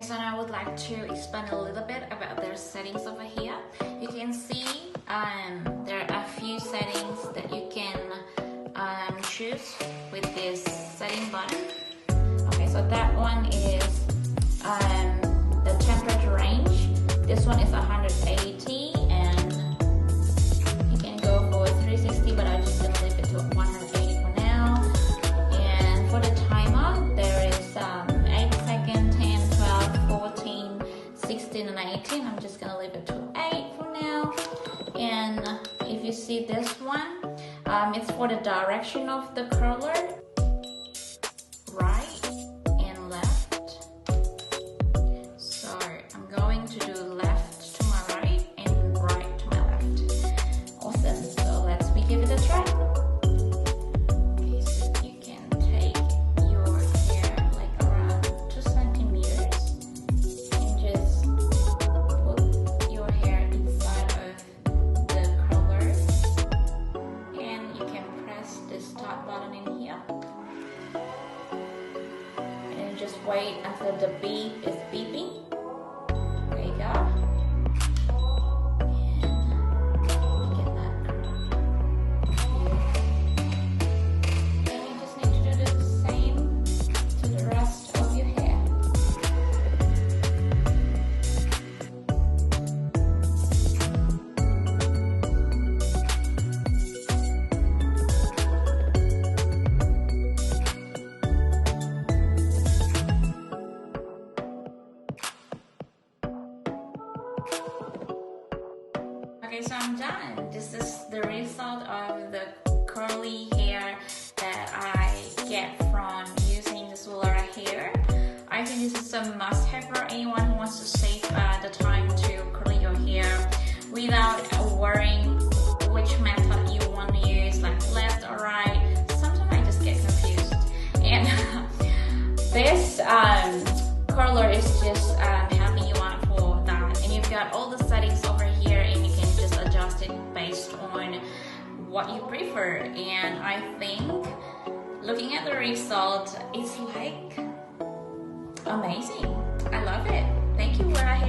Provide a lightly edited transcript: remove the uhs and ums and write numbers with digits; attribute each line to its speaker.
Speaker 1: so now I would like to explain a little bit about their settings over here. You can see there are a few settings that you can choose with this setting button. Okay, so that one is the temperature range. This one is 180 and you can go for 360, but I'm just gonna leave it to 180 for now. And for the timer, there is 8 seconds, 10, 12, 14, 16 and 18. I'm just gonna leave it to 8 for now. And if you see this one, it's for the direction of the curler, right and left. So I'm going to do left to my right and right to my left. Awesome, so let's give it a try. Okay, so you can take your hair like around 2 centimeters and just put your hair inside of the curler, and you can press the start button in here and just wait until the beep is beeping. There you go. And get that curl. And you just need to do the same to the rest of your hair. Okay, so I'm done. This is the result of the curly hair that I get from using this Wylera Hair. I think this is a must-have for anyone who wants to save the time to curl your hair without worrying which method you want to use, like left or right. Sometimes I just get confused. And this curler is just helping you out for that. And you've got all the settings over here, and you can just adjust it based on what you prefer. And I think looking at the result, it's like amazing. I love it. Thank you, Wylera Hair.